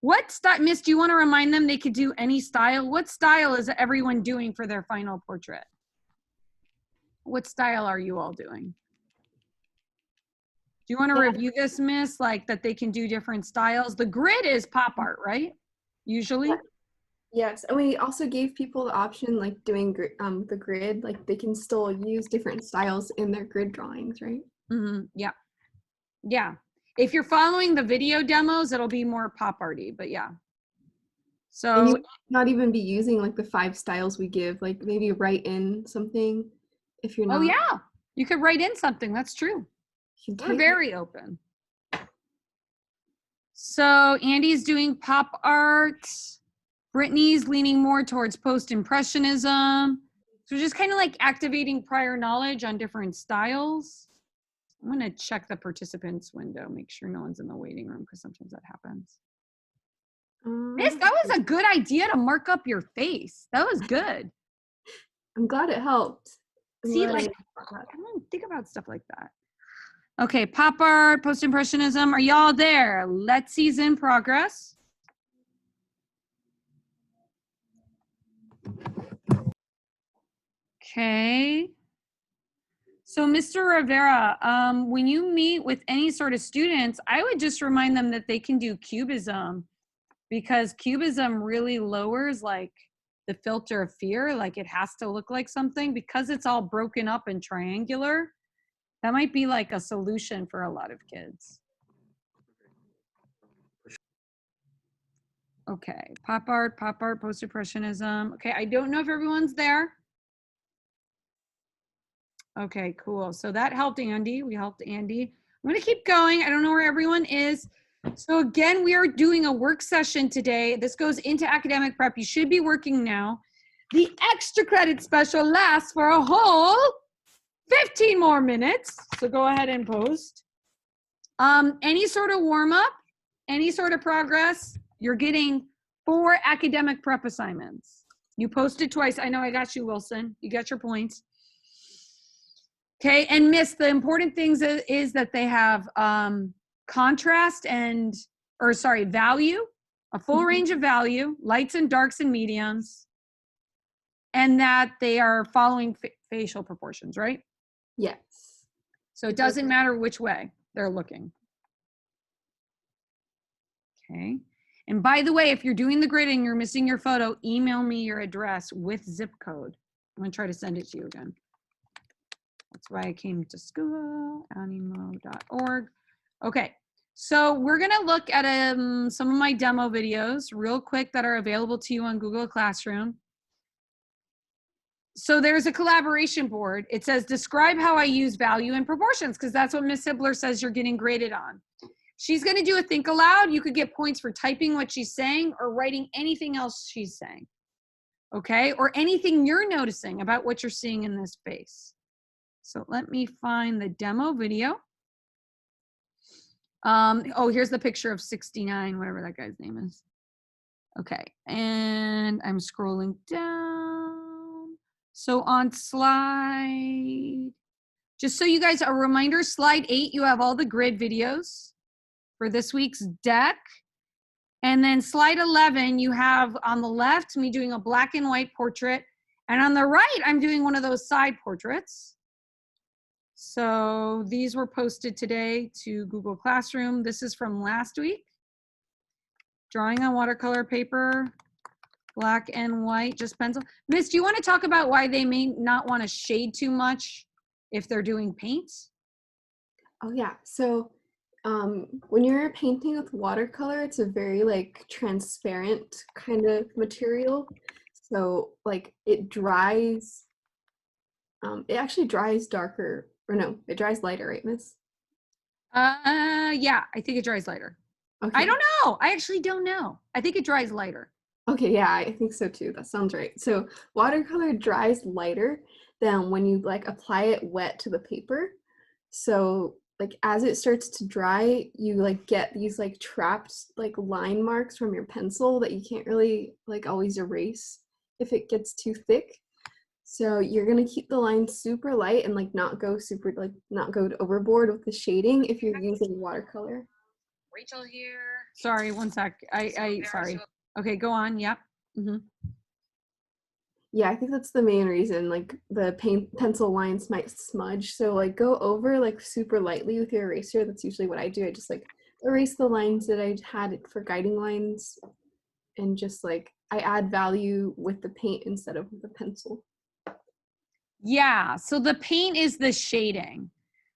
What style, Miss, do you want to remind them they could do any style? What style is everyone doing for their final portrait? What style are you all doing? Do you want to review this, Miss? Like that they can do different styles? The grid is pop art, right? Usually? Yes, and we also gave people the option, like doing the grid, like they can still use different styles in their grid drawings, right? Mm-hmm. Yeah. Yeah. If you're following the video demos, it'll be more pop arty, but yeah. So and you might not even be using like the 5 styles we give, like maybe write in something if you're not. Oh yeah, you could write in something. That's true. We're very open. So Andy's doing pop art. Brittany's leaning more towards post-impressionism. So just kind of like activating prior knowledge on different styles. I'm gonna check the participants window, make sure no one's in the waiting room because sometimes that happens. Miss, that was a good idea to mark up your face. That was good. I'm glad it helped. See, like, I don't think about stuff like that. Okay, pop art, post-impressionism. Are y'all there? Let's Seize in progress. Okay. So Mr. Rivera, when you meet with any sort of students, I would just remind them that they can do cubism, because cubism really lowers like the filter of fear. Like it has to look like something because it's all broken up and triangular. That might be like a solution for a lot of kids. Okay, pop art, post-impressionism. Okay, I don't know if everyone's there. Okay, cool. So that helped Andy. We helped Andy. I'm gonna keep going. I don't know where everyone is. So again, we are doing a work session today. This goes into academic prep. You should be working now. The extra credit special lasts for a whole 15 more minutes. So go ahead and post. Any sort of warm up, any sort of progress, you're getting 4 academic prep assignments. You posted twice. I know I got you, Wilson. You got your points. Okay, and Miss, the important things is that they have contrast value a full range of value, lights and darks and mediums, and that they are following facial proportions, right? Yes. So it doesn't matter which way they're looking. Okay. And by the way, if you're doing the grid and you're missing your photo, email me your address with zip code. I'm going to try to send it to you again. That's why I came to school, animo.org. Okay. So we're going to look at some of my demo videos real quick that are available to you on Google Classroom. So there's a collaboration board. It says, describe how I use value and proportions, because that's what Miss Hibler says you're getting graded on. She's going to do a think aloud. You could get points for typing what she's saying or writing anything else she's saying. Okay? Or anything you're noticing about what you're seeing in this space. So let me find the demo video. Oh, here's the picture of 69, whatever that guy's name is. Okay, and I'm scrolling down. So on slide, just so you guys, a reminder, slide 8, you have all the grid videos for this week's deck. And then slide 11, you have on the left, me doing a black and white portrait. And on the right, I'm doing one of those side portraits. So these were posted today to Google Classroom. This is from last week. Drawing on watercolor paper, black and white, just pencil. Miss, do you want to talk about why they may not want to shade too much if they're doing paints? Oh yeah, so when you're painting with watercolor, it's a very like transparent kind of material. So like it dries, it actually dries darker, or no, it dries lighter, right, Miss? Yeah, I think it dries lighter. Okay. I don't know. I actually don't know. I think it dries lighter. Okay, yeah, I think so too. That sounds right. So watercolor dries lighter than when you like apply it wet to the paper. So like as it starts to dry, you like get these like trapped like line marks from your pencil that you can't really like always erase if it gets too thick. So you're gonna keep the line super light and like not go overboard with the shading if you're using watercolor. Rachel here. Sorry, one sec. Sorry. Okay, go on. Yep. Yeah, I think that's the main reason, like the pencil lines might smudge. So like go over like super lightly with your eraser. That's usually what I do. I just like erase the lines that I had for guiding lines and just like I add value with the paint instead of with the pencil. Yeah, so the paint is the shading.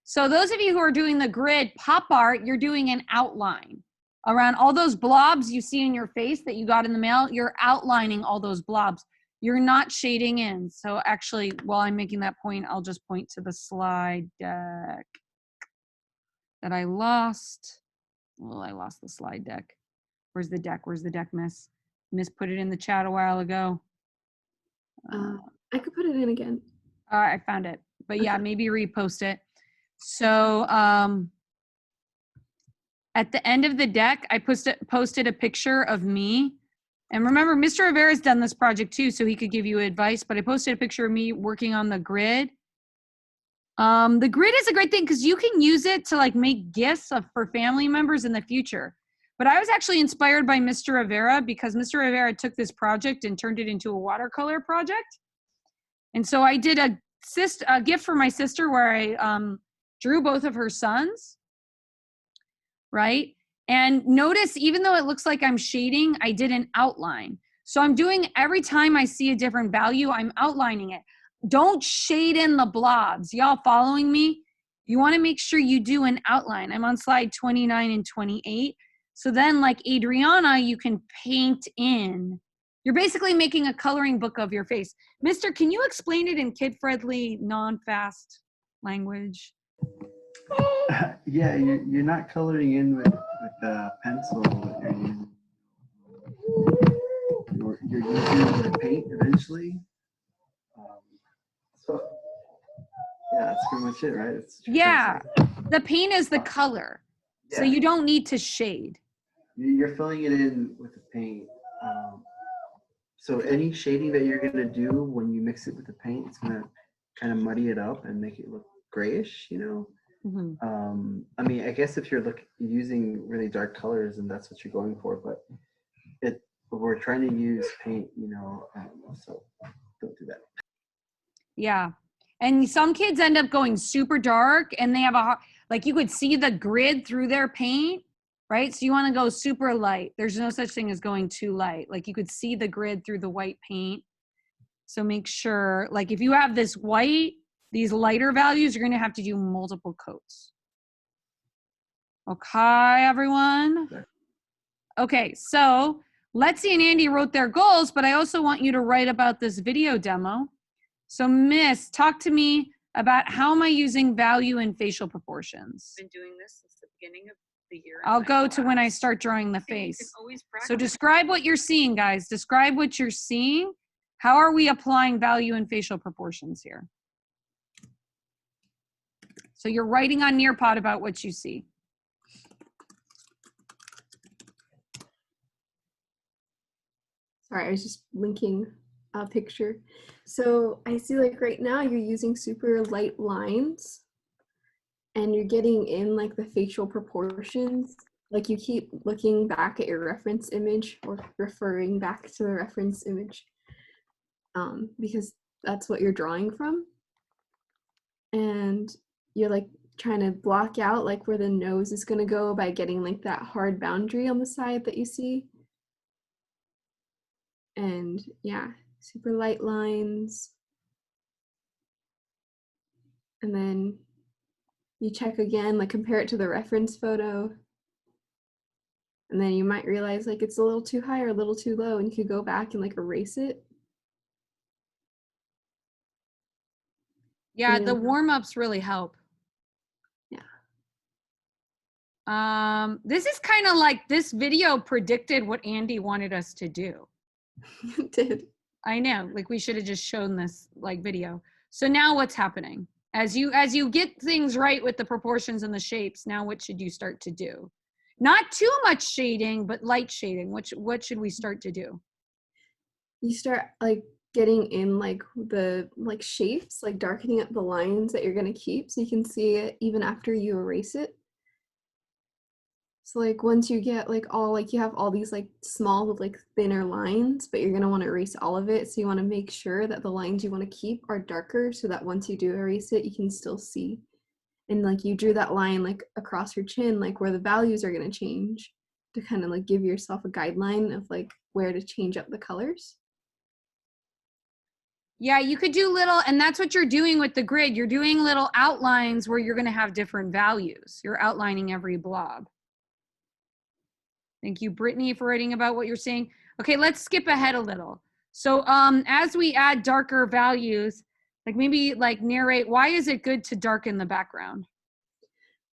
So those of you who are doing the grid pop art, you're doing an outline. Around all those blobs you see in your face that you got in the mail, you're outlining all those blobs. You're not shading in. So actually, while I'm making that point, I'll just point to the slide deck that I lost. Well, I lost the slide deck. Where's the deck? Where's the deck, Miss? Miss put it in the chat a while ago. I could put it in again. I found it. But yeah, maybe repost it. So at the end of the deck, I posted a picture of me. And remember, Mr. Rivera's done this project too, so he could give you advice. But I posted a picture of me working on the grid. The grid is a great thing because you can use it to like make gifts for family members in the future. But I was actually inspired by Mr. Rivera because Mr. Rivera took this project and turned it into a watercolor project. And so I did a gift for my sister where I drew both of her sons, right? And notice, even though it looks like I'm shading, I did an outline. So I'm doing, every time I see a different value, I'm outlining it. Don't shade in the blobs. Y'all following me? You want to make sure you do an outline. I'm on slide 29 and 28. So then like Adriana, you can paint in. You're basically making a coloring book of your face. Mister, can you explain it in kid-friendly, non-fast language? Yeah, you're not coloring in with a pencil. You're using the paint eventually. So yeah, that's pretty much it, right? Yeah, the paint is the color, yeah. So you don't need to shade. You're filling it in with the paint. So any shading that you're gonna do when you mix it with the paint, it's gonna kind of muddy it up and make it look grayish, you know. I mean, I guess if you're using really dark colors and that's what you're going for, but we're trying to use paint, so don't do that. Yeah. And some kids end up going super dark and they have like you could see the grid through their paint, right? So you want to go super light. There's no such thing as going too light. Like you could see the grid through the white paint. So make sure, like if you have this white, these lighter values, you're going to have to do multiple coats. Okay, everyone? Okay, so Lexi and Andy wrote their goals, but I also want you to write about this video demo. So Miss, talk to me about how am I using value in facial proportions? Been doing this since the beginning of the year. I'll go to when I start drawing the face. So describe what you're seeing, guys. Describe what you're seeing. How are we applying value in facial proportions here? So you're writing on Nearpod about what you see. Sorry, I was just linking a picture. So I see like right now you're using super light lines and you're getting in like the facial proportions. Like you keep looking back at your reference image or referring back to the reference image because that's what you're drawing from. And you're like trying to block out like where the nose is gonna go by getting like that hard boundary on the side that you see. And yeah, super light lines. And then you check again, like compare it to the reference photo. And then you might realize like it's a little too high or a little too low and you could go back and like erase it. Yeah, the warm-ups really help. Yeah. This is kind of like this video predicted what Andy wanted us to do. It did. I know, like we should have just shown this like video. So now what's happening? As you get things right with the proportions and the shapes, now what should you start to do? Not too much shading, but light shading. What should we start to do? You start like getting in like the like shapes, like darkening up the lines that you're gonna keep so you can see it even after you erase it. So like once you get like all like you have all these like small like thinner lines, but you're gonna want to erase all of it. So you want to make sure that the lines you want to keep are darker so that once you do erase it, you can still see. And like you drew that line like across your chin, like where the values are gonna change to kind of like give yourself a guideline of like where to change up the colors. Yeah, you could do little, and that's what you're doing with the grid. You're doing little outlines where you're going to have different values. You're outlining every blob. Thank you, Brittany, for writing about what you're saying. Okay, let's skip ahead a little. So as we add darker values, like maybe like narrate, why is it good to darken the background?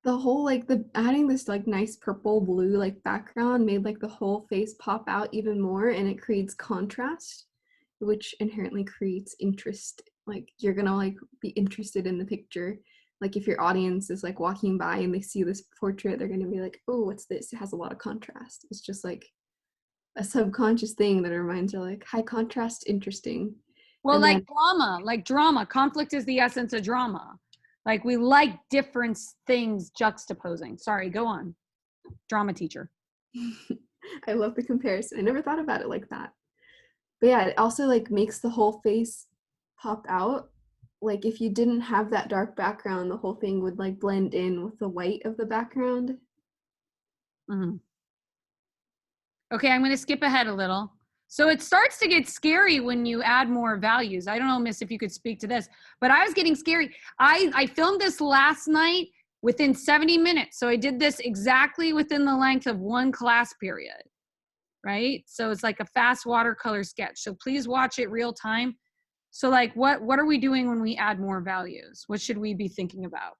The whole like the adding this like nice purple blue like background made like the whole face pop out even more, and it creates contrast, which inherently creates interest. Like you're gonna like be interested in the picture. Like if your audience is like walking by and they see this portrait, they're gonna be like, oh, what's this? It has a lot of contrast. It's just like a subconscious thing that reminds you like high contrast, interesting. Well, And like drama. Conflict is the essence of drama. Like we like different things juxtaposing. Sorry, go on. Drama teacher. I love the comparison. I never thought about it like that. But yeah, it also like makes the whole face pop out. Like if you didn't have that dark background, the whole thing would like blend in with the white of the background. Mm-hmm. Okay, I'm going to skip ahead a little. So it starts to get scary when you add more values. I don't know, Miss, if you could speak to this, but I was getting scary. I filmed this last night within 70 minutes. So I did this exactly within the length of one class period, right? So it's like a fast watercolor sketch. So please watch it real time. So like what are we doing when we add more values? What should we be thinking about?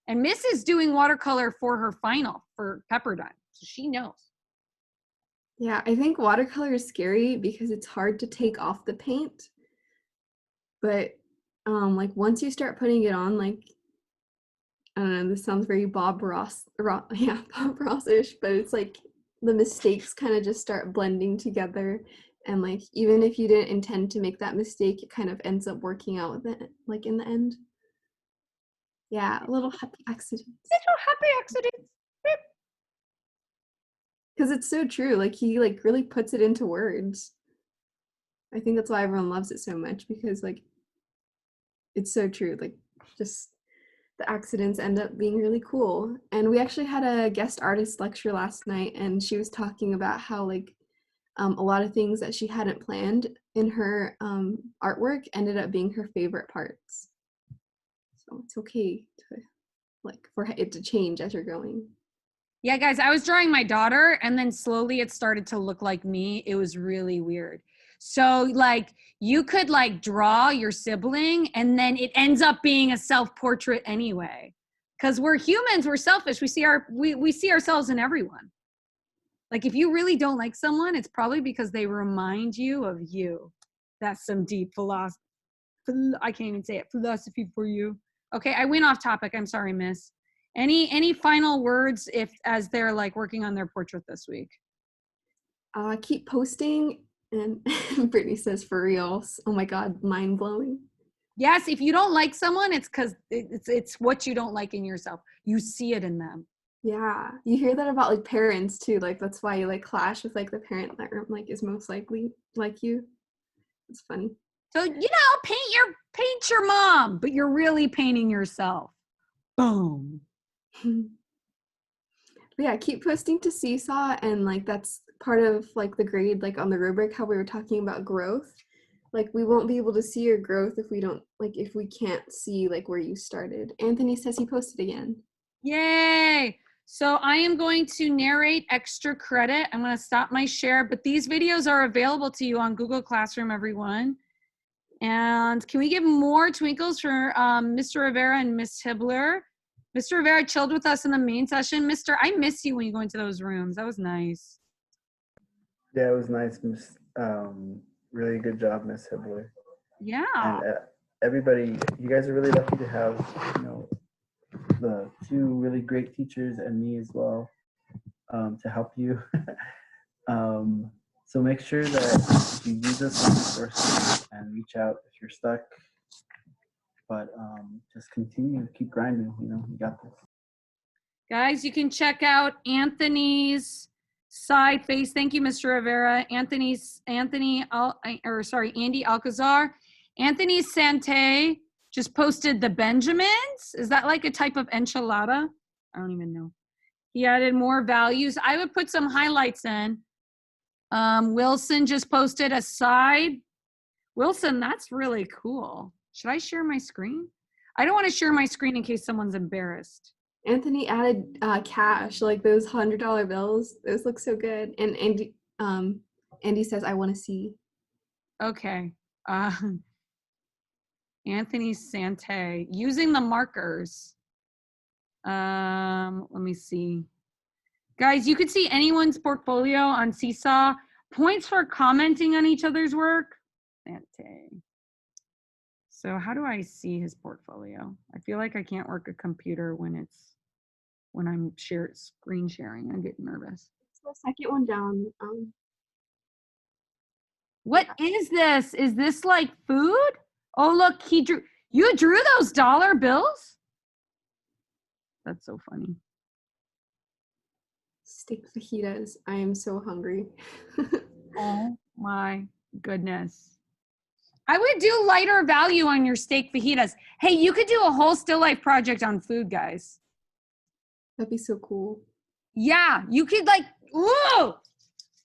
And Miss is doing watercolor for her final for Pepperdine, so she knows. Yeah, I think watercolor is scary because it's hard to take off the paint. But like once you start putting it on, like I don't know, this sounds very Bob Ross, yeah, Bob Ross-ish, but it's like the mistakes kind of just start blending together. And like even if you didn't intend to make that mistake, it kind of ends up working out with it, like in the end. Yeah, a little happy accidents. Little happy accidents. Because it's so true. Like he like really puts it into words. I think that's why everyone loves it so much, because like it's so true. Like just the accidents end up being really cool. And we actually had a guest artist lecture last night, and she was talking about how like a lot of things that she hadn't planned in her artwork ended up being her favorite parts. So it's okay to like for it to change as you're going. Yeah, guys, I was drawing my daughter and then slowly it started to look like me. It was really weird. So like you could like draw your sibling and then it ends up being a self-portrait anyway. Because we're humans, we're selfish. We see ourselves in everyone. Like if you really don't like someone, it's probably because they remind you of you. That's some deep philosophy. I can't even say it. Philosophy for you. Okay, I went off topic. I'm sorry, miss. Any final words if as they're like working on their portrait this week? Keep posting. And Brittany says, for reals. Oh my God, mind blowing. Yes, if you don't like someone, it's because it's what you don't like in yourself. You see it in them. Yeah, you hear that about like parents too. Like that's why you like clash with like the parent that like is most likely like you. It's funny. So paint your mom, but you're really painting yourself. Boom. But yeah, keep posting to Seesaw, and like that's part of like the grade, like on the rubric, how we were talking about growth. Like we won't be able to see your growth if we don't like if we can't see like where you started. Anthony says he posted again. Yay! So I am going to narrate extra credit. I'm going to stop my share, but these videos are available to you on Google Classroom, everyone. And can we give more twinkles for Mr. Rivera and Miss Hibler? Mr. Rivera chilled with us in the main session. I miss you when you go into those rooms. That was nice. Yeah, it was nice, Miss. Really good job, Miss Hibler. Yeah. And everybody, you guys are really lucky to have, the two really great teachers and me as well, to help you. So make sure that you use us as resources and reach out if you're stuck. But just continue, keep grinding. You got this. Guys, you can check out Anthony's side face. Thank you, Mr. Rivera. Andy Alcazar. Anthony Sante just posted the Benjamins. Is that like a type of enchilada? I don't even know. He added more values. I would put some highlights in. Wilson just posted a side. Wilson, that's really cool. Should I share my screen? I don't want to share my screen in case someone's embarrassed. Anthony added cash, like those $100 bills. Those look so good. And Andy says, I want to see. Okay. Anthony Sante, using the markers. Let me see. Guys, you could see anyone's portfolio on Seesaw. Points for commenting on each other's work. Sante. So how do I see his portfolio? I feel like I can't work a computer when I'm screen sharing. I get nervous. It's the second one down. What is this? Is this like food? Oh, look, you drew those dollar bills? That's so funny. Steak fajitas. I am so hungry. Oh my goodness. I would do lighter value on your steak fajitas. Hey, you could do a whole still life project on food, guys. That'd be so cool. Yeah, you could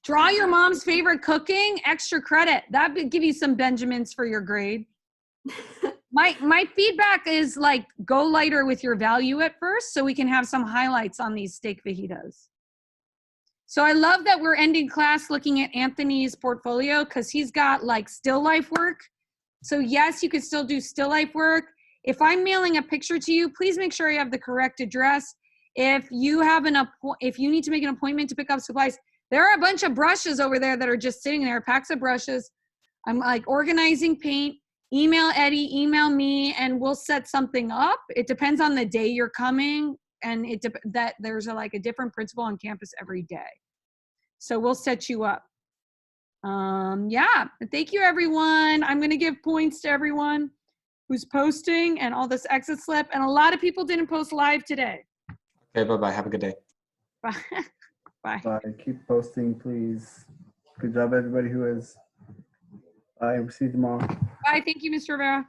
draw your mom's favorite cooking, extra credit. That would give you some Benjamins for your grade. My feedback is like go lighter with your value at first so we can have some highlights on these steak fajitas. So I love that we're ending class looking at Anthony's portfolio because he's got like still life work. So yes, you could still do still life work. If I'm mailing a picture to you, please make sure you have the correct address. If you need to make an appointment to pick up supplies, there are a bunch of brushes over there that are just sitting there, packs of brushes. I'm like organizing paint. Email Eddie, email me, and we'll set something up. It depends on the day you're coming, and that there's a different principal on campus every day. So we'll set you up. Yeah, thank you, everyone. I'm going to give points to everyone who's posting and all this exit slip. And a lot of people didn't post live today. Okay, bye-bye. Have a good day. Bye. Bye. Bye. Keep posting, please. Good job, everybody who is. Bye. We'll see you tomorrow. Bye. Thank you, Mr. Rivera.